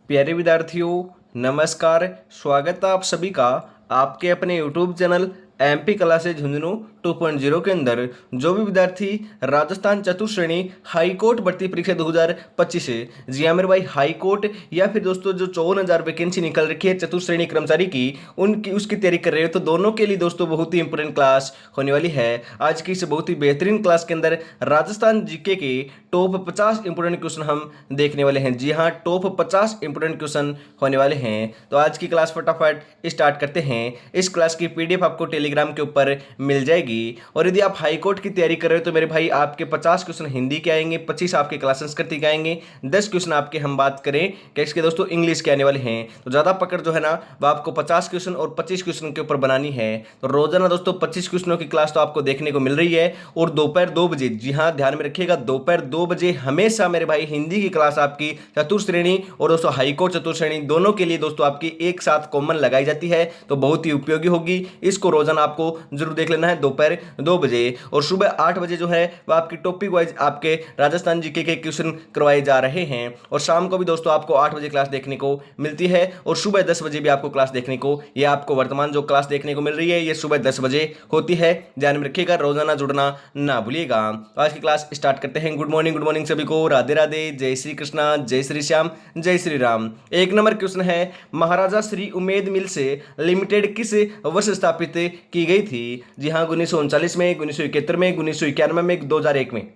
प्यारे विद्यार्थियों, नमस्कार। स्वागत है आप सभी का आपके अपने YouTube channel MP classes Jhunjhunu 2.0 के अंदर। जो भी विद्यार्थी राजस्थान चतुश्रेणी हाई कोर्ट भर्ती परीक्षा 2025 है, जी हाँ मेरे भाई, हाई कोर्ट या फिर दोस्तों जो 54,000 वैकेंसी निकल रखी है चतुश्रेणी कर्मचारी की, उनकी उसकी तैयारी कर रहे हो तो दोनों के लिए दोस्तों बहुत ही इंपॉर्टेंट क्लास होने वाली है। आज की इस बहुत ही बेहतरीन क्लास के अंदर राजस्थान जीके के टॉप 50 इंपोर्टेंट क्वेश्चन हम देखने वाले हैं। जी हाँ, टॉप 50 इंपोर्टेंट क्वेश्चन होने वाले हैं। तो आज की क्लास फटाफट स्टार्ट करते हैं। इस क्लास की पीडीएफ आपको टेलीग्राम के ऊपर मिल जाएगी। और यदि आप हाई कोर्ट की तैयारी कर रहे हो तो मेरे भाई आपके 50 क्वेश्चन हिंदी के आएंगे, 25 आपके क्लास संस्कृति के आएंगे, 10 क्वेश्चन आपके हम बात करें कि इसके दोस्तों इंग्लिश के आने वाले हैं। तो ज़्यादा पकड़ जो है ना वो आपको 50 क्वेश्चन और 25 क्वेश्चन के ऊपर बनानी है। तो रोजाना दोस्तों 25 क्वेश्चनों की क्लास तो आपको देखने को मिल रही है। और दोपहर 2 बजे, जी हाँ ध्यान में रखिएगा, दोपहर 2 बजे हमेशा मेरे भाई हिंदी की क्लास आपकी चतुश्रेणी और दोस्तों हाईकोर्ट चतुश्रेणी दोनों के लिए दोस्तों आपकी एक साथ कॉमन लगाई जाती है। तो बहुत ही उपयोगी होगी। इसको रोजाना आपको जरूर देख लेना है दोपहर 2 बजे। और सुबह 8 बजे जो है वह आपकी टॉपिक वाइज आपके राजस्थान जीके के क्वेश्चन करवाए जा रहे हैं। और शाम को भी दोस्तों आपको 8 बजे क्लास देखने को मिलती है और सुबह 10 बजे भी आपको क्लास देखने को, ये आपको वर्तमान जो क्लास देखने को मिल रही है ये सुबह 10 बजे होती है। ध्यान में रखिएगा, रोजाना जुड़ना ना भूलिएगा। तो आज की क्लास स्टार्ट करते हैं। गुड मॉर्निंग सभी को, राधे राधे, जय श्री कृष्णा, जय श्री श्याम, जय श्री राम। एक नंबर क्वेश्चन है, महाराजा श्री उमेद मिल से लिमिटेड किस वर्ष स्थापित की गई थी? जी हाँ, 1939 में, 1971 में, 1991 में, 2001 में।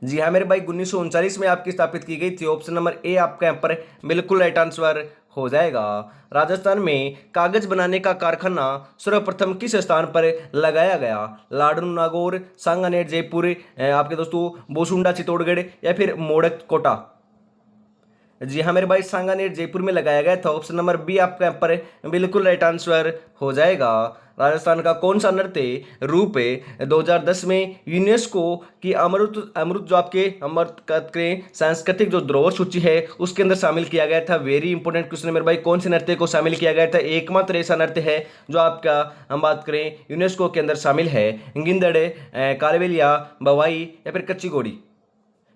जी हाँ मेरे भाई, 1939 में आपकी स्थापित की गई थी। ऑप्शन नंबर ए आपका यहाँ पर बिल्कुल राइट आंसर हो जाएगा। राजस्थान में कागज बनाने का कारखाना सर्वप्रथम किस स्थान पर लगाया गया? लाडनू नागौर, सांगानेर जयपुर, आपके दोस्तों बोसुंडा चित्तौड़गढ़ या फिर मोड़क कोटा? जी हाँ मेरे भाई, सांगानेर जयपुर में लगाया गया था। ऑप्शन नंबर बी आपका यहाँ पर बिल्कुल राइट आंसर हो जाएगा। राजस्थान का कौन सा नृत्य रूप 2010 में यूनेस्को की अमृत अमृत जो आपके अमृत के सांस्कृतिक जो धरोहर सूची है उसके अंदर शामिल किया गया था? वेरी इंपॉर्टेंट क्वेश्चन है मेरे भाई, कौन से नृत्य को शामिल किया गया था? एकमात्र ऐसा नृत्य है जो आपका हम बात करें यूनेस्को के अंदर शामिल है, गिंदड़, कालबेलिया, बवाई या फिर कच्ची घोड़ी?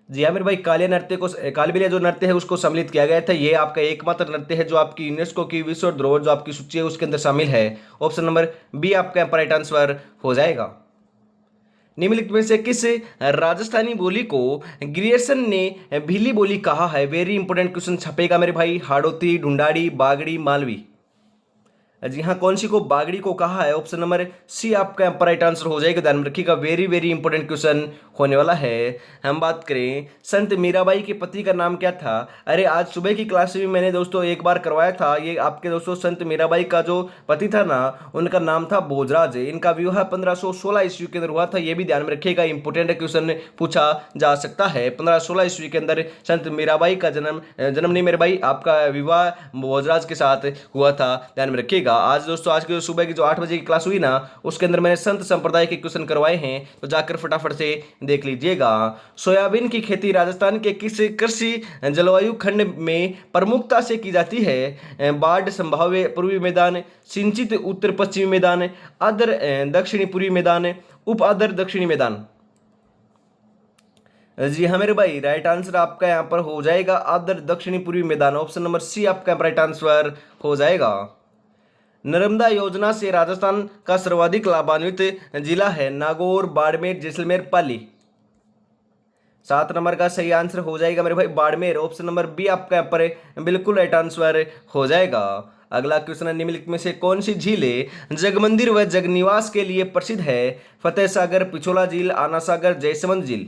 जी हाँ मेरे भाई, कालबेलिया जो नृत्य है उसको सम्मिलित किया गया था। ये आपका एकमात्र नृत्य है जो आपकी यूनेस्को की विश्व धरोहर जो आपकी सूची है उसके अंदर शामिल है। ऑप्शन नंबर बी आपका यहाँ पर राइट आंसर हो जाएगा। निम्नलिखित में से किस राजस्थानी बोली को ग्रियर्सन ने भीली बोली कहा है? वेरी इंपॉर्टेंट क्वेश्चन छपेगा मेरे भाई। हाड़ौती, ढूंढाड़ी, बागड़ी, मालवी? जी हाँ, कौन सी को बागड़ी को कहा है? ऑप्शन नंबर सी आपका यहाँ पर राइट आंसर हो जाएगा। ध्यान में रखिएगा, वेरी वेरी इंपॉर्टेंट क्वेश्चन होने वाला है। हम बात करें संत मीराबाई के पति का नाम क्या था? अरे आज सुबह की क्लास में मैंने दोस्तों एक बार करवाया था। ये आपके दोस्तों संत मीराबाई का जो पति था ना उनका नाम था भोजराज। इनका विवाह 1516 ईस्वी के अंदर हुआ था। ये भी ध्यान में रखिएगा, इंपॉर्टेंट क्वेश्चन पूछा जा सकता है। 1516 ईस्वी के अंदर संत मीराबाई का जन्म नहीं मेरे भाई, आपका विवाह भोजराज के साथ हुआ था। ध्यान में रखिएगा। आज दोस्तों आज की सुबह की जो 8 बजे की क्लास हुई ना उसके अंदर मैंने संत संप्रदाय के क्वेश्चन करवाए हैं, तो जाकर फटाफट से देख लीजिएगा। सोयाबीन की खेती राजस्थान के किस कृषि जलवायु खंड में प्रमुखता से की जाती है? बाढ़ संभाव्य पूर्वी मैदान, सिंचित उत्तर पश्चिमी मैदान, आर्द्र दक्षिणी पूर्वी मैदान, उप आर्द्र दक्षिणी मैदान? जी हाँ मेरे भाई, राइट आंसर आपका यहाँ पर हो जाएगा आर्द्र दक्षिणी पूर्वी मैदान। ऑप्शन नंबर सी आपका राइट आंसर हो जाएगा। नर्मदा योजना से राजस्थान का सर्वाधिक लाभान्वित जिला है? नागौर, बाड़मेर, जैसलमेर, पाली? 7 नंबर का सही आंसर हो जाएगा मेरे भाई बाड़मेर। ऑप्शन नंबर बी आपका यहाँ पर बिल्कुल राइट आंसर हो जाएगा। अगला क्वेश्चन है, निम्नलिखित में से कौन सी झीलें जगमंदिर व जगनिवास के लिए प्रसिद्ध है? फतेह सागर, पिछोला झील, आना सागर, जयसमंद झील?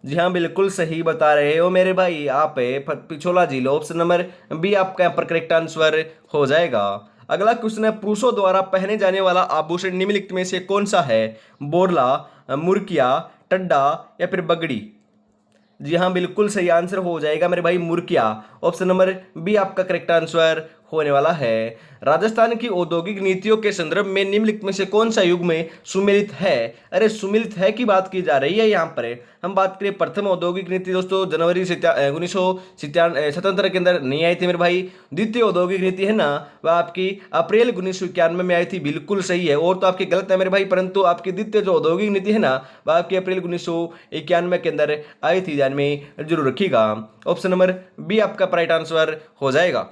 जी हाँ, बिल्कुल सही बता रहे हो मेरे भाई आप, पिछोला झील। ऑप्शन नंबर बी आपका यहाँ पर करेक्ट आंसर हो जाएगा। अगला क्वेश्चन है, पुरुषों द्वारा पहने जाने वाला आभूषण निम्नलिखित में से कौन सा है? बोरला, मुर्किया, टड्डा या फिर बगड़ी? जी हाँ, बिल्कुल सही आंसर हो जाएगा मेरे भाई मुर्किया। ऑप्शन नंबर बी आपका करेक्ट आंसर होने वाला है। राजस्थान की औद्योगिक नीतियों के संदर्भ में निम्नलिखित में से कौन सा युग में सुमेलित है? अरे सुमेलित है की बात की जा रही है यहाँ पर। हम बात करें प्रथम औद्योगिक नीति दोस्तों जनवरी 1977 के अंदर नहीं आई थी मेरे भाई। द्वितीय औद्योगिक नीति है ना, वह आपकी अप्रैल 1991 में आई थी, बिल्कुल सही है। और तो आपकी गलत है मेरे भाई, परंतु आपकी द्वितीय जो औद्योगिक नीति है ना, वह आपकी अप्रैल 1991 के अंदर आई थी, ध्यान में जरूर रखिएगा। ऑप्शन नंबर बी आपका राइट आंसर हो जाएगा।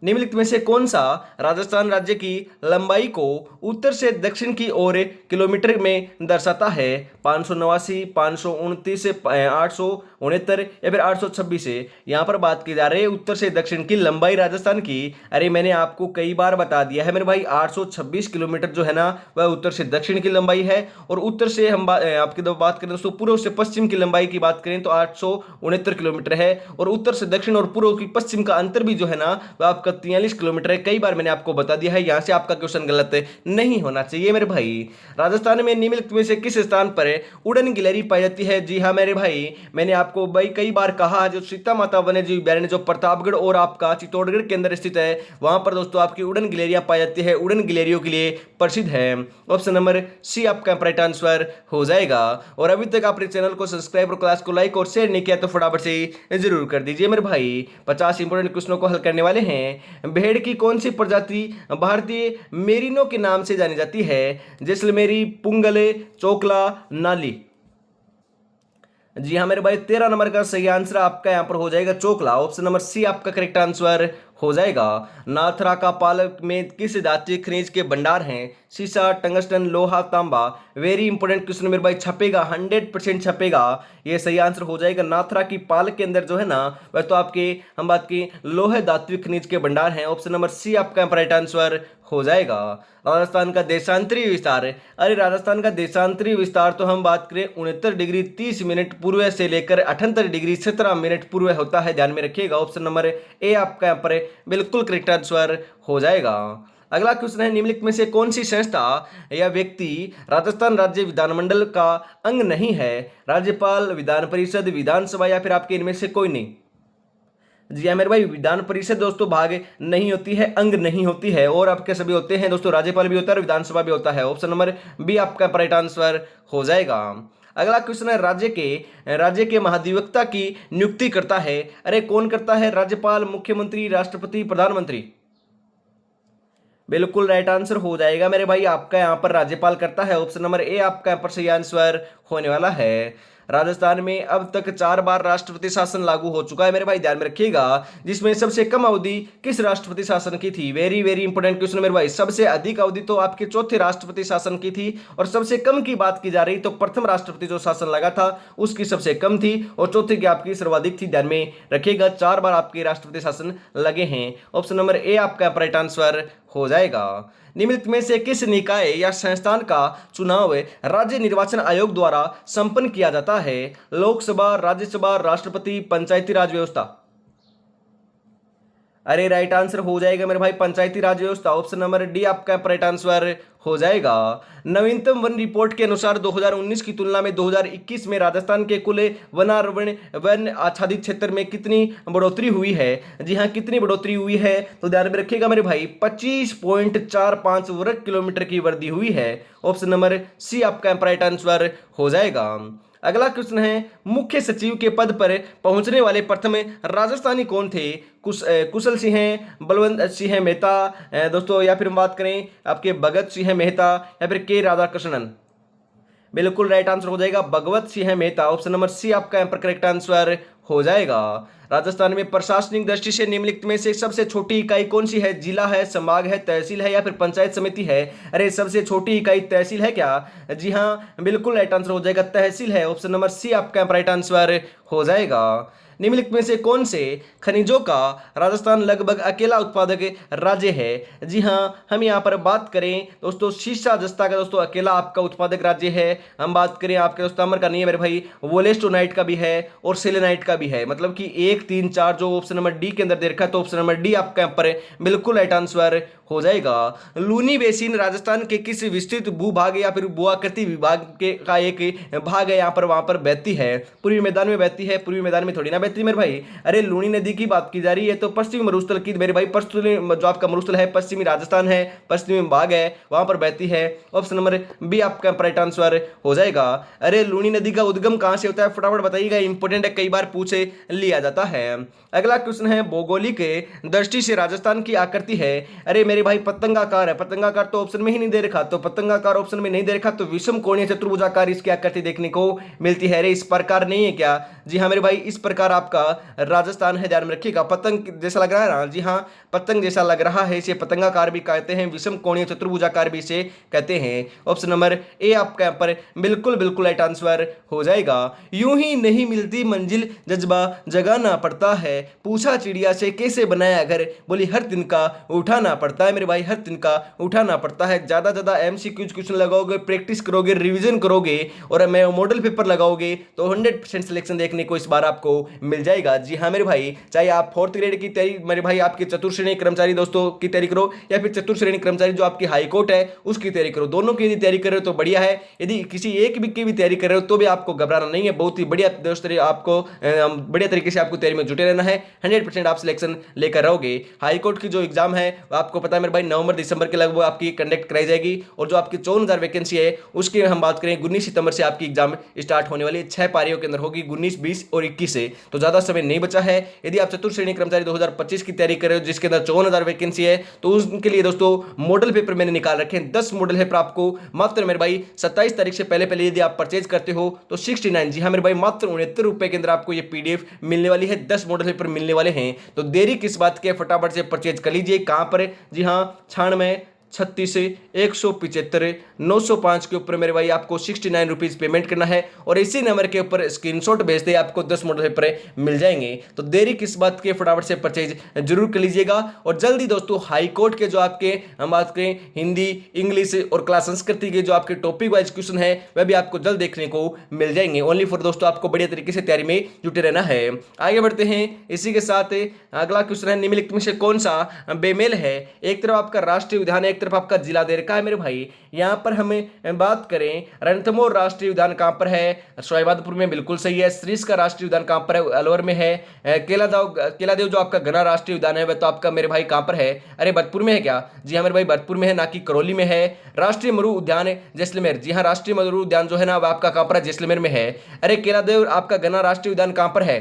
निम्नलिखित में से कौन सा राजस्थान राज्य की लंबाई को उत्तर से दक्षिण की ओर किलोमीटर में दर्शाता है? 589, 529 से 869 या फिर 826 से? यहाँ पर बात की जा रही है उत्तर से दक्षिण की लंबाई राजस्थान की। अरे मैंने आपको कई बार बता दिया है मेरे भाई, 826 किलोमीटर जो है ना, वह उत्तर से दक्षिण की लंबाई है। और उत्तर से हम आपकी बात करें दोस्तों पूर्व से पश्चिम की लंबाई की बात करें तो 869 किलोमीटर है। और उत्तर से दक्षिण और पूर्व की पश्चिम का अंतर भी जो है ना, वह आपका 43 किलोमीटर है। कई बार मैंने आपको बता दिया है, यहां से आपका क्वेश्चन गलत नहीं होना चाहिए मेरे भाई। राजस्थान में निम्नलिखित में से किस स्थान पर उड़न गिलहरी पाई जाती है? जी हाँ मेरे भाई, मैंने आपको भाई कई बार कहा, जो सीता माता वन्य जीव अभयारण्य जो प्रतापगढ़ और आपका चित्तौड़गढ़ के अंदर स्थित है, वहां पर दोस्तों आपकी उड़न गिलहरियां पाई जाती है, उड़न गिलहरियों के लिए प्रसिद्ध है। ऑप्शन नंबर सी आपका राइट आंसर हो जाएगा। और अभी तक आपने चैनल को सब्सक्राइब और क्लास को लाइक और शेयर नहीं किया तो फटाफट से जरूर कर दीजिए मेरे भाई। 50 इंपोर्टेंट क्वेश्चनों को हल करने वाले हैं। भेड़ की कौन सी प्रजाति भारतीय मेरिनो के नाम से जानी जाती है? जैसलमेरी, पुंगले, चोकला, नाली? जी हाँ मेरे भाई, 13 नंबर का सही आंसर आपका यहां पर हो जाएगा चोकला। ऑप्शन नंबर सी आपका करेक्ट आंसर हो जाएगा। नाथरा का पालक में किस धातु खनिज के भंडार हैं? सीसा, टंगस्टन, लोहा, तांबा? वेरी इंपॉर्टेंट क्वेश्चन मेरे भाई, छपेगा 100% छपेगा, ये सही आंसर हो जाएगा। नाथरा की पालक के अंदर जो है ना, वह तो आपके हम बात की लोहे धातु खनिज के भंडार हैं। ऑप्शन नंबर सी आपका राइट आंसर हो जाएगा। राजस्थान का देशांतरी विस्तार, अरे राजस्थान का देशांतरी विस्तार तो हम बात करें 69 डिग्री 30 मिनट पूर्व से लेकर 78 डिग्री 17 मिनट पूर्व होता है, ध्यान में रखिएगा। ऑप्शन नंबर ए आपका यहाँ पर बिल्कुल करेक्ट आंसर हो जाएगा। अगला क्वेश्चन है, निम्नलिखित में से कौन सी संस्था या व्यक्ति राजस्थान राज्य विधानमंडल का अंग नहीं है? राज्यपाल, विधान परिषद, विधानसभा या फिर आपके इनमें से कोई नहीं? जी हाँ मेरे भाई, विधान परिषद दोस्तों भाग नहीं होती है, अंग नहीं होती है। और आपके सभी होते हैं दोस्तों, राज्यपाल भी होता है और विधानसभा भी होता है। ऑप्शन नंबर बी आपका राइट आंसर हो जाएगा। अगला क्वेश्चन है, राज्य के महाधिवक्ता की नियुक्ति करता है? अरे कौन करता है? राज्यपाल, मुख्यमंत्री, राष्ट्रपति, प्रधानमंत्री? बिल्कुल राइट आंसर हो जाएगा मेरे भाई, आपका यहाँ पर राज्यपाल करता है। ऑप्शन नंबर ए आपका यहाँ पर सही आंसर होने वाला है। राजस्थान में अब तक 4 बार राष्ट्रपति शासन लागू हो चुका है मेरे भाई, ध्यान में रखिएगा। जिसमें सबसे कम अवधि किस राष्ट्रपति शासन की थी? वेरी वेरी इंपोर्टेंट क्वेश्चन मेरे भाई। सबसे अधिक अवधि तो आपके चौथे राष्ट्रपति शासन की थी, और सबसे कम की बात की जा रही तो प्रथम राष्ट्रपति जो शासन लगा था उसकी सबसे कम थी, और चौथे की आपकी सर्वाधिक थी, ध्यान में रखिएगा। 4 बार आपके राष्ट्रपति शासन लगे हैं। ऑप्शन नंबर ए आपका राइट आंसर हो जाएगा। निम्नलिखित में से किस निकाय या संस्थान का चुनाव राज्य निर्वाचन आयोग द्वारा संपन्न किया जाता है? लोकसभा, राज्यसभा, राष्ट्रपति, पंचायती राज व्यवस्था? अरे राइट आंसर हो जाएगा मेरे भाई, पंचायती राज व्यवस्था। ऑप्शन नंबर डी आपका राइट आंसर हो जाएगा। नवीनतम वन रिपोर्ट के अनुसार 2019 की तुलना में 2021 में राजस्थान के कुल वन आच्छादित क्षेत्र में कितनी बढ़ोतरी हुई है? जी हाँ, कितनी बढ़ोतरी हुई है तो ध्यान में रखिएगा मेरे भाई, 25.45 वर्ग किलोमीटर की वृद्धि हुई है। ऑप्शन नंबर सी आपका राइट आंसर हो जाएगा। अगला क्वेश्चन है, मुख्य सचिव के पद पर पहुंचने वाले प्रथम राजस्थानी कौन थे? कुशल सिंह, बलवंत सिंह मेहता दोस्तों, या फिर हम बात करें आपके भगत सिंह मेहता या फिर के राधाकृष्णन? बिल्कुल राइट आंसर हो जाएगा Bhagwat Singh Mehta. Option number C आपका यहाँ पर करेक्ट आंसर हो जाएगा। राजस्थान में प्रशासनिक दृष्टि से निम्नलिखित में से सबसे छोटी इकाई कौन सी है? जिला है, संभाग है, तहसील है या फिर पंचायत समिति है? अरे सबसे छोटी इकाई तहसील है क्या? जी हाँ बिल्कुल राइट आंसर हो जाएगा, तहसील है। ऑप्शन नंबर सी आपका राइट आंसर हो जाएगा। निम्नलिखित में से कौन से खनिजों का राजस्थान लगभग अकेला उत्पादक राज्य है? जी हाँ, हम यहाँ पर बात करें दोस्तों सीसा जस्ता का दोस्तों अकेला आपका उत्पादक राज्य है। हम बात करें आपके दोस्तों तांबर का नहीं है मेरे भाई, वोलेस्टोनाइट का भी है और सेलेनाइट का भी है। मतलब कि 1, 3, 4 जो ऑप्शन नंबर डी के अंदर दे रखा है, तो ऑप्शन नंबर डी आपका यहाँ पर बिल्कुल राइट आंसर हो जाएगा। लूनी बेसिन राजस्थान के किस विस्तृत भूभाग या फिर भूआकृति विभाग के का एक भाग है, यहाँ पर वहां पर बहती है? पूर्वी मैदान में बहती है? पूर्वी मैदान में थोड़ी ना बेहतरीन मेरे भाई। अरे लूनी नदी की बात की जा रही है तो पश्चिमी मरुस्थल की मेरे भाई, पश्चिमी जो आपका मरुस्थल है पश्चिमी राजस्थान है, पश्चिमी भाग है, वहां पर बहती है। ऑप्शन नंबर बी आपका राइट आंसर हो जाएगा। अरे लूनी नदी का उद्गम कहां से होता है, फटाफट बताइएगा, इंपॉर्टेंट है, कई बार पूछे लिया जाता है। अगला क्वेश्चन है, भौगोलिक दृष्टि से राजस्थान की आकृति है। अरे मेरे भाई पतंगाकार है, पतंगाकार तो ऑप्शन में ही नहीं दे रखा, तो पतंगाकार ऑप्शन में नहीं दे रखा तो विषम कोणीय चतुर्भुजाकार इसकी आकृति देखने को मिलती है। अरे इस प्रकार नहीं है क्या? जी हाँ मेरे भाई, इस प्रकार आपका राजस्थान है, ध्यान में रखिएगा। पतंग जैसा लग रहा है ना, जी हाँ पतंग जैसा लग रहा है, इसे पतंगाकार भी कहते हैं, विषम कोणीय चतुर्भुजाकार भी इसे कहते हैं। ऑप्शन नंबर ए आपका यहाँ पर बिल्कुल बिल्कुल राइट आंसर हो जाएगा। यूं ही नहीं मिलती मंजिल, जज्बा जगाना पड़ता है, पूछा चिड़िया से कैसे बनाया घर, बोली हर दिन का उठाना पड़ता है। मेरे भाई हर दिन का उठाना पड़ता है। ज्यादा ज्यादा एमसीक्यूज क्वेश्चन लगाओगे, प्रैक्टिस करोगे, रिवीजन करोगे और मैं मॉडल पेपर लगाओगे तो 100% सिलेक्शन देखने को इस बार आपको मिल जाएगा। जी हाँ मेरे भाई, चाहे आप 4th ग्रेड की तैयारी, मेरे भाई आपके चतुर्थ श्रेणी कर्मचारी दोस्तों की तैयारी करो या फिर चतुर्थ श्रेणी कर्मचारी जो आपकी हाई कोर्ट है उसकी तैयारी करो, दोनों की यदि तैयारी कर रहे हो तो बढ़िया है। यदि किसी एक भी की भी तैयारी कर रहे हो तो भी आपको घबराना नहीं है, बहुत ही बढ़िया दोस्त आपको बढ़िया तरीके से आपको तैयारी में जुटे रहना है। 100% आप सिलेक्शन लेकर रहोगे। हाई कोर्ट की जो एग्जाम है आपको पता है मेरे भाई नवंबर दिसंबर के लगभग आपकी कंडक्ट कराई जाएगी, और जो आपकी 54,000 वैकेंसी है उसकी हम बात करें 19 सितंबर से आपकी एग्जाम स्टार्ट होने वाली है। 6 पारियों के अंदर होगी, 19, 20 और 21 से, तो ज्यादा समय नहीं बचा है। यदि आप चतुर्थ श्रेणी कर्मचारी 2025 की तैयारी कर रहे हो जिसके अंदर 54,000 वैकेंसी है तो उसके लिए दोस्तों मॉडल पेपर मैंने निकाल रखे हैं। 10 मॉडल पेपर आपको मात्र मेरे भाई 27 तारीख से पहले पहले यदि आप परचेज करते हो तो 69, जी हाँ मेरे भाई मात्र 69 रुपए के अंदर आपको ये पीडीएफ मिलने वाली है, 10 मॉडल पेपर मिलने वाले हैं। तो देरी किस बात की है, फटाफट से परचेज कर लीजिए। कहां पर? जी हाँ 96 36 175 905 के ऊपर मेरे भाई आपको 69 रुपीज पेमेंट करना है और इसी नंबर के ऊपर स्क्रीनशॉट भेज दे, आपको 10 मॉडल पेपर मिल जाएंगे। तो देरी किस बात की, फटाफट से परचेज जरूर कर लीजिएगा। और जल्दी दोस्तों हाई कोर्ट के जो आपके हम बात करें हिंदी, इंग्लिश और क्लास संस्कृति के जो आपके टॉपिक वाइज क्वेश्चन है वह भी आपको जल्द देखने को मिल जाएंगे। ओनली फॉर दोस्तों आपको बढ़िया तरीके से तैयारी में जुटे रहना है। आगे बढ़ते हैं इसी के साथ अगला क्वेश्चन है, निम्नलिखित में से कौन सा बेमेल है? एक तरफ आपका राष्ट्रीय उद्यान है, एक तरफ आपका जिला दे रखा है मेरे भाई। यहां पर हमें बात करें रणथंभौर राष्ट्रीय उद्यान कहां पर है? सवाईमाधोपुर में, बिल्कुल सही है। सरिस्का का राष्ट्रीय उद्यान कहां पर है? अलवर में है। केलादेव जो आपका घना राष्ट्रीय उद्यान है वह तो आपका मेरे भाई कहां पर है? अरे भरतपुर में है क्या? जी हाँ मेरे भाई भरतपुर में है, ना कि करौली में है। राष्ट्रीय मरु उद्यान जैसलमेर, जी हाँ राष्ट्रीय मरु उद्यान जो है ना वह आपका कहां पर है? जैसलमेर में है। अरे केलादेव आपका घना राष्ट्रीय उद्यान कहां पर है?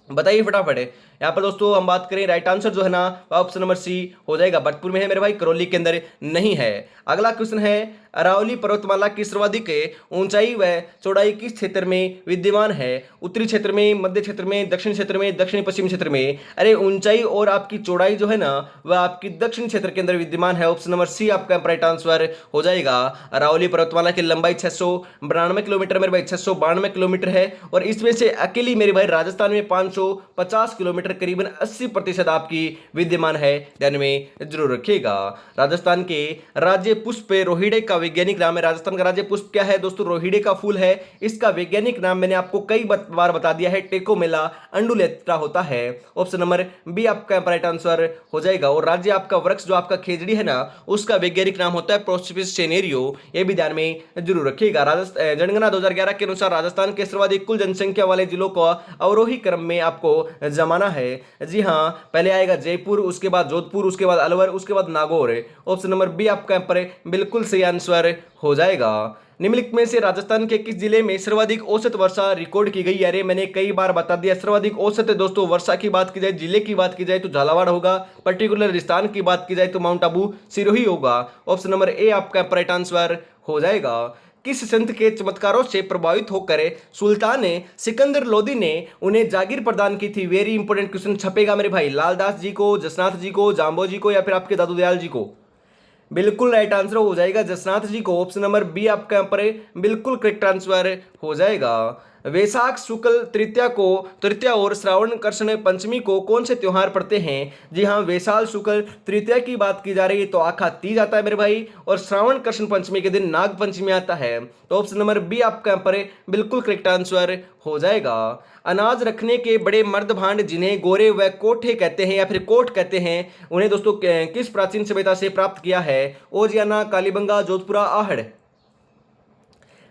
बताइए फटाफट। यहाँ पर दोस्तों हम बात करें राइट आंसर जो है ना ऑप्शन नंबर सी हो जाएगा, भरतपुर में है मेरे भाई, करौली के अंदर नहीं है। अगला क्वेश्चन है, अरावली पर्वतमाला की सर्वाधिक ऊंचाई व चौड़ाई किस क्षेत्र में विद्यमान है? उत्तरी क्षेत्र में, मध्य क्षेत्र में, दक्षिण क्षेत्र में, दक्षिण पश्चिम क्षेत्र में? अरे ऊंचाई और आपकी चौड़ाई जो है ना वह आपकी दक्षिण क्षेत्र के अंदर विद्यमान है। ऑप्शन नंबर सी आपका राइट आंसर हो जाएगा। अरावली पर्वतमाला की लंबाई 692 किलोमीटर मेरे भाई, 692 किलोमीटर है और इसमें से अकेली मेरे भाई राजस्थान में 550 किलोमीटर करीबन 80% आपकी विद्यमान है, ध्यान में जरूर रखिएगा। राजस्थान के राज्य पुष्प रोहिड़े का वैज्ञानिक नाम है। राजस्थान का राज्य पुष्प क्या है दोस्तों? रोहिड़े का फूल है। इसका वैज्ञानिक नाम मैंने आपको कई बार बता दिया है, टेकोमेला अंडुलेट्रा होता है। ऑप्शन नंबर बी आपका राइट आंसर हो जाएगा। और राज्य आपका वृक्ष जो आपका खेजड़ी है ना उसका वैज्ञानिक नाम होता है प्रोसिपिस सेनेरियो, यह भी ध्यान में जरूर रखिएगा। राजस्थान जनगणना 2011 के अनुसार राजस्थान के सर्वाधिक कुल जनसंख्या वाले जिलों को अवरोही क्रम में आपको जमाना है। जी हां, पहले आएगा जयपुर, उसके बाद जोधपुर, उसके बाद अलवर, उसके बाद नागौर। ऑप्शन नंबर बी आपका यहाँ पर बिल्कुल सही आंसर हो जाएगा। निम्नलिखित में से राजस्थान के किस जिले में सर्वाधिक औसत वर्षा रिकॉर्ड की गई? अरे मैंने कई बार बता दिया, सर्वाधिक औसत दोस्तों वर्षा की बात की जाए, जिले की बात की जाए तो झालावाड़ होगा, पर्टिकुलर राजस्थान की बात की जाए तो माउंट आबू सिरोही होगा। ऑप्शन नंबर ए आपका राइट आंसर हो जाएगा। किस संत के चमत्कारों से प्रभावित होकर सुल्तान सिकंदर लोदी ने उन्हें जागीर प्रदान की थी? वेरी इंपॉर्टेंट क्वेश्चन छपेगा मेरे भाई। लालदास जी को, जसनाथ जी को, जाम्बो जी को या फिर आपके दादू दयाल जी को? बिल्कुल राइट आंसर हो जाएगा जसनाथ जी को। ऑप्शन नंबर बी आपका यहाँ पर बिल्कुल करेक्ट आंसर हो जाएगा। वैशाख शुक्ल तृतीया और श्रावण कृष्ण पंचमी को कौन से त्योहार पड़ते हैं? जी हाँ, वैशाख शुक्ल तृतीया की बात की जा रही है तो आखा तीज आता है मेरे भाई, और श्रावण कृष्ण पंचमी के दिन नाग पंचमी आता है। तो ऑप्शन नंबर बी आपका यहाँ पर बिल्कुल करेक्ट आंसर हो जाएगा। अनाज रखने के बड़े मर्द भांड जिन्हें गोरे व कोठे कहते हैं या फिर कोट कहते हैं, उन्हें दोस्तों किस प्राचीन सभ्यता से प्राप्त किया है? ओजियाना, कालीबंगा, जोधपुरा, आहड़?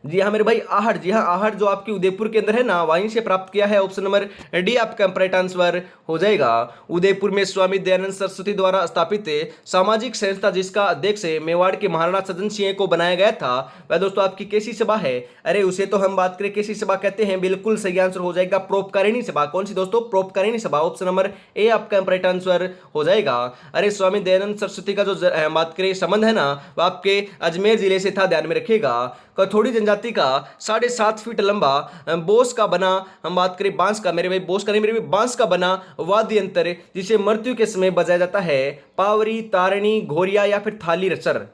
जी हाँ मेरे भाई आहट, जी हाँ आहट जो आपकी उदयपुर के अंदर है ना, वहीं से प्राप्त किया है। ऑप्शन नंबर डी आपका राइट आंसर हो जाएगा। उदयपुर में स्वामी दयानंद सरस्वती द्वारा स्थापित सामाजिक संस्था जिसका अध्यक्ष मेवाड़ के महाराणा सदन सिंह को बनाया गया था, वह दोस्तों आपकी कैसी सभा है? अरे उसे तो हम बात करें कैसी सभा कहते हैं, बिल्कुल सही आंसर हो जाएगा परोपकारिणी सभा। कौन सी दोस्तों? परोपकारिणी सभा। ऑप्शन नंबर ए आपका राइट आंसर हो जाएगा। अरे स्वामी दयानंद सरस्वती का जो बात करें संबंध है ना, वह आपके अजमेर जिले से था, ध्यान में रखिएगा। कथोड़ी जनजाति का 7.5 फीट लंबा बोस का बना, हम बात करें बांस का, मेरे भाई बोस का नहीं मेरे भाई बांस का बना वाद्य यंत्र जिसे मृत्यु के समय बजाया जाता है, पावरी, तारणी, घोरिया या फिर थाली रसर?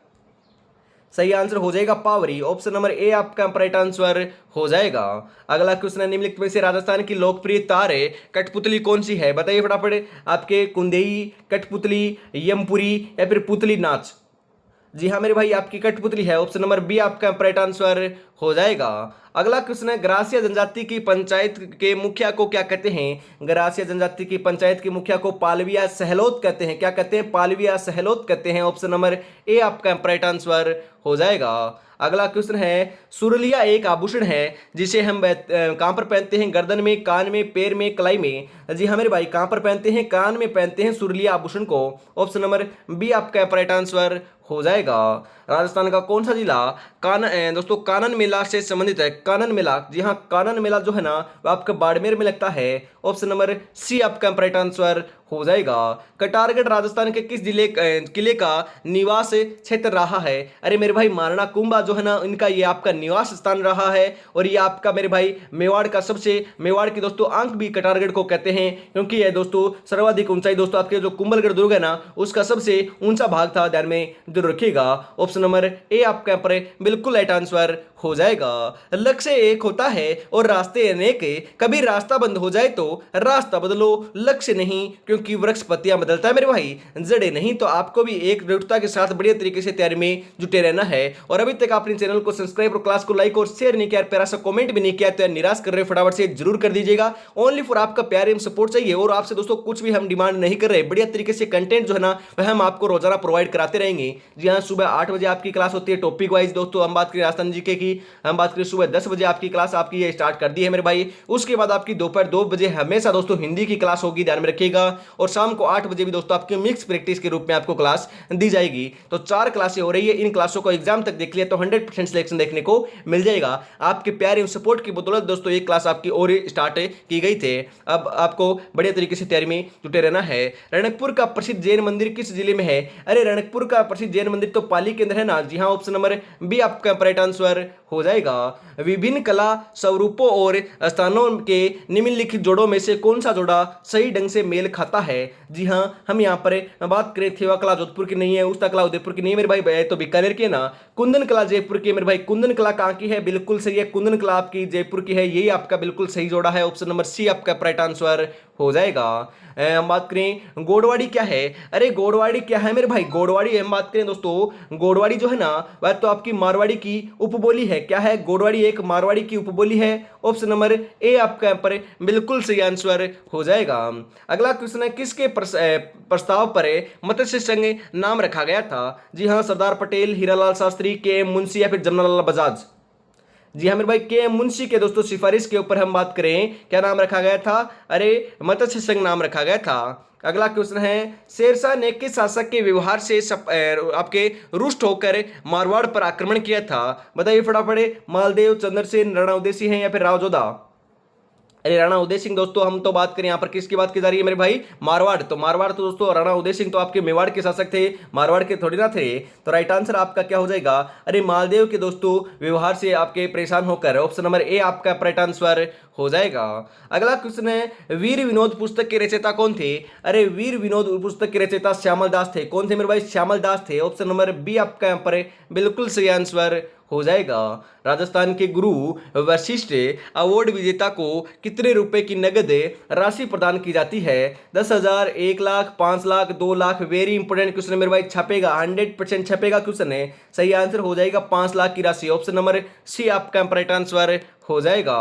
सही आंसर हो जाएगा पावरी। ऑप्शन नंबर ए आपका राइट आंसर हो जाएगा। अगला क्वेश्चन है, निम्नलिखित में से राजस्थान की लोकप्रिय तार कठपुतली कौन सी है? बताइए फटाफट। आपके कुंदेई, कठपुतली, यमपुरी या फिर पुतली नाच? जी हाँ मेरे भाई आपकी कठपुतली है। ऑप्शन नंबर बी आपका राइट आंसर हो जाएगा। अगला क्वेश्चन है, गरासिया जनजाति की पंचायत के मुखिया को क्या कहते हैं? गरासिया जनजाति की पंचायत के मुखिया को पालविया सहलोत कहते हैं। क्या कहते हैं? पालविया सहलोत कहते हैं। ऑप्शन नंबर ए आपका राइट आंसर हो जाएगा। अगला क्वेश्चन है, सुरलिया एक आभूषण है जिसे हम कहाँ पर पहनते हैं? गर्दन में, कान में, पैर में, कलाई में? जी हाँ मेरे भाई कहाँ पर पहनते हैं? कान में पहनते हैं सुरलिया आभूषण को। ऑप्शन नंबर बी आपका राइट आंसर हो जाएगा। राजस्थान का कौन सा जिला दोस्तों कानन मेला से संबंधित है? कानन मेला, जी हाँ कानन मेला जो है ना वो आपका बाड़मेर में लगता है। ऑप्शन नंबर सी आपका राइट आंसर हो जाएगा। कटारगढ़ राजस्थान के किस जिले किले का निवास क्षेत्र रहा है? अरे मेरे भाई महाराणा कुंभा जो है ना इनका ये आपका निवास स्थान रहा है, और ये आपका मेरे भाई मेवाड़ का मेवाड़ की दोस्तों आंख भी कटारगढ़ को कहते हैं, क्योंकि यह दोस्तों सर्वाधिक ऊंचाई दोस्तों आपके जो कुंभलगढ़ दुर्ग है ना उसका सबसे ऊंचा भाग था, ध्यान में जरूर रखिएगा। ऑप्शन नंबर ए आपका पर बिल्कुल राइट आंसर हो जाएगा। लक्ष्य एक होता है और रास्ते अनेक, कभी रास्ता बंद हो जाए तो रास्ता बदलो, लक्ष्य नहीं क्योंकि वृक्ष पत्तियां बदलता है मेरे भाई, जड़े नहीं। तो आपको भी एक दृढ़ता के साथ बढ़िया तरीके से तैयारी में जुटे रहना है। और अभी तक आपने चैनल को सब्सक्राइब और क्लास को लाइक और शेयर नहीं किया, प्यारा सा कमेंट भी नहीं किया, तो निराश कर रहे फटाफट से जरूर कर दीजिएगा। ओनली फॉर आपका प्यार एवं सपोर्ट चाहिए, और आपसे दोस्तों कुछ भी हम डिमांड नहीं कर रहे, बढ़िया तरीके से कंटेंट जो है ना वह हम आपको रोजाना प्रोवाइड कराते रहेंगे। जी हाँ, सुबह 8 बजे आपकी क्लास होती है टॉपिक वाइज दोस्तों, हम बात करें राजस्थान जीके की, हम बात करें सुबह 10 बजे आपकी क्लास आपकी ये स्टार्ट कर दी है मेरे भाई। उसके बाद आपकी दोपहर 2 बजे हमेशा दोस्तों हिंदी की क्लास होगी, ध्यान में रखिएगा। और शाम को 8 बजे भी दोस्तों आपकी मिक्स प्रैक्टिस के रूप में आपको क्लास दी जाएगी। तो 4 क्लासें हो रही है, इन क्लासों को एग्जाम तक देख लिया तो 100% सिलेक्शन देखने को मिल जाएगा। आपके प्यार एवं सपोर्ट की बदौलत दोस्तों एक क्लास आपकी और स्टार्ट की गई थी। अब आपको बढ़िया तरीके से तैयारी में जुटे रहना है। रणकपुर का प्रसिद्ध जैन मंदिर किस जिले में है? अरे रणकपुर का प्रसिद्ध जैन मंदिर तो पाली के अंदर है ना। जी हाँ, ऑप्शन नंबर बी आपका राइट आंसर हो जाएगा। विभिन्न कला स्वरूपों और स्थानों के निम्नलिखित जोड़ों में से कौन सा जोड़ा सही ढंग से मेल खाता है? जी हाँ, हम यहाँ पर बात करें थेवा कला जोधपुर की नहीं है, उस्ता कला उदयपुर की नहीं है मेरे भाई, तो बीकानेर की है ना। कुंदन कला जयपुर की मेरे भाई, कुंदन कला कहाँ की है? बिल्कुल सही है, कुंदन कला आपकी जयपुर की है, यही आपका बिल्कुल सही जोड़ा है। ऑप्शन नंबर सी आपका राइट आंसर हो जाएगा। हम बात करें गोड़वाड़ी क्या है? अरे गोड़वाड़ी क्या है मेरे भाई? गोड़वाड़ी हम बात करें दोस्तों, गोड़वाड़ी जो है ना वह तो आपकी मारवाड़ी की उपबोली है। क्या है? गोड़वाड़ी एक मारवाड़ी की उपबोली है। ऑप्शन नंबर ए आपका यहाँ पर बिल्कुल सही आंसर हो जाएगा। अगला क्वेश्चन है, किसके प्रस्ताव पर मत्स्य संघ नाम रखा गया था? जी हाँ, सरदार पटेल, हीरालाल शास्त्री, के एम मुंशी या फिर जमनालाल बजाज? जी हाँ मेरे भाई, के एम मुंशी के दोस्तों सिफारिश के ऊपर हम बात करें क्या नाम रखा गया था? अरे मत्स्य संघ नाम रखा गया था। अगला क्वेश्चन है, शेरशाह ने किस शासक के व्यवहार से आपके रुष्ट होकर मारवाड़ पर आक्रमण किया था? बताइए फटाफट। मालदेव, चंद्रसेन, राणा उदय सिंह या फिर राव जोधा? अरे राणा उदय सिंह दोस्तों, हम तो बात करें यहाँ पर किसकी बात की जा रही है मेरे भाई? मारवाड़। तो मारवाड़ तो दोस्तों राणा उदय सिंह तो आपके मेवाड़ के शासक थे, मारवाड़ के थोड़ी ना थे। तो राइट आंसर आपका क्या हो जाएगा? अरे मालदेव के दोस्तों व्यवहार से आपके परेशान होकर, ऑप्शन नंबर ए आपका राइट आंसर हो जाएगा। अगला क्वेश्चन है, वीर विनोद पुस्तक के रचयिता कौन थे? अरे वीर विनोद पुस्तक के रचयिता श्यामल दास थे। कौन थे मेरे भाई? श्यामल दास थे। ऑप्शन नंबर बी आपका यहाँ पर बिल्कुल सही आंसर हो जाएगा। राजस्थान के गुरु वशिष्ठ अवार्ड विजेता को कितने रुपए की नगद राशि प्रदान की जाती है? 10,000, 1 lakh, 5 lakh, 2 lakh? Very important question है मेरे भाई, छपेगा 100% छपेगा क्वेश्चन है। सही आंसर हो जाएगा 5 लाख की राशि। ऑप्शन नंबर सी आपका राइट आंसर हो जाएगा।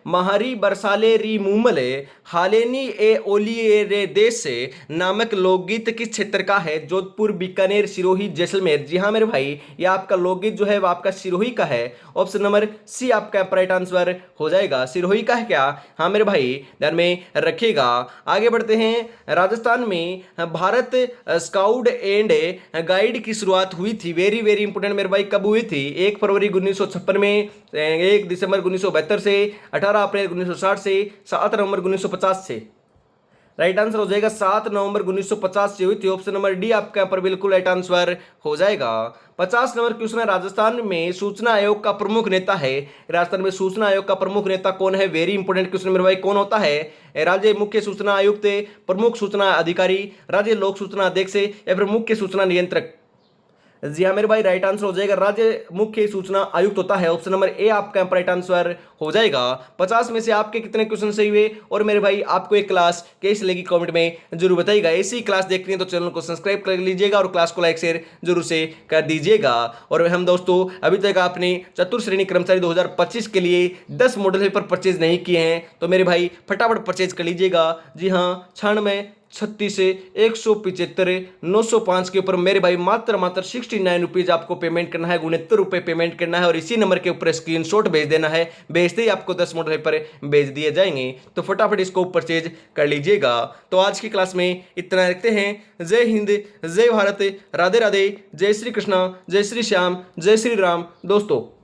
महारी बरसाले री मूमले हालेनी ए ओलिए रे देश से नामक लोकगीत किस क्षेत्र का है? जोधपुर, बीकानेर, सिरोही, जैसलमेर। जी हाँ मेरे भाई, ये आपका लोकगीत जो है वो आपका सिरोही का है। ऑप्शन नंबर सी आपका राइट आंसर हो जाएगा। सिरोही का है क्या? हाँ मेरे भाई, ध्यान में रखिएगा। आगे बढ़ते हैं। राजस्थान में भारत स्काउट एंड गाइड की शुरुआत हुई थी, वेरी वेरी इंपोर्टेंट मेरे भाई, कब हुई थी? 1 फरवरी 1956 में, 1 दिसंबर 1972 से, 18 अप्रैल 1960 से, 7 नवंबर 1950 से। राइट आंसर हो जाएगा 7 नवंबर 1950 से हुई थी। ऑप्शन नंबर डी आपका यहाँ पर बिल्कुल राइट आंसर हो जाएगा। 50 नंबर क्वेश्चन है, राजस्थान में सूचना आयोग का प्रमुख नेता है। राजस्थान में सूचना आयोग का प्रमुख नेता कौन है? वेरी इंपोर्टेंट क्वेश्चन मेरे भाई, कौन होता है? राज्य मुख्य सूचना आयुक्त, प्रमुख सूचना अधिकारी, राज्य लोक सूचना अध्यक्ष या फिर मुख्य सूचना नियंत्रक? जी हाँ मेरे भाई, राइट आंसर हो जाएगा राज्य मुख्य सूचना आयुक्त होता है। ऑप्शन नंबर ए आपका राइट आंसर हो जाएगा। 50 में से आपके कितने क्वेश्चन सही हुए? और मेरे भाई आपको एक क्लास कैसी लगी कमेंट में जरूर बताइएगा। ऐसी क्लास देखनी है तो चैनल को सब्सक्राइब कर लीजिएगा और क्लास को लाइक शेयर जरूर से कर दीजिएगा। और हम दोस्तों, अभी तक आपने चतुर्थ श्रेणी कर्मचारी 2025 के लिए 10 मॉडल पेपर परचेज नहीं किए हैं तो मेरे भाई फटाफट परचेज कर लीजिएगा। जी हाँ, 96 36 से 175 905 के ऊपर मेरे भाई मात्र 69 रुपीज आपको पेमेंट करना है, 69 रुपये पेमेंट करना है और इसी नंबर के ऊपर स्क्रीनशॉट भेज देना है। भेजते ही आपको 10 मॉडल पेपर भेज दिए जाएंगे, तो फटाफट इसको परचेज कर लीजिएगा। तो आज की क्लास में इतना रखते हैं। जय हिंद, जय भारत, राधे राधे, जय श्री कृष्णा, जय श्री श्याम, जय श्री राम दोस्तों।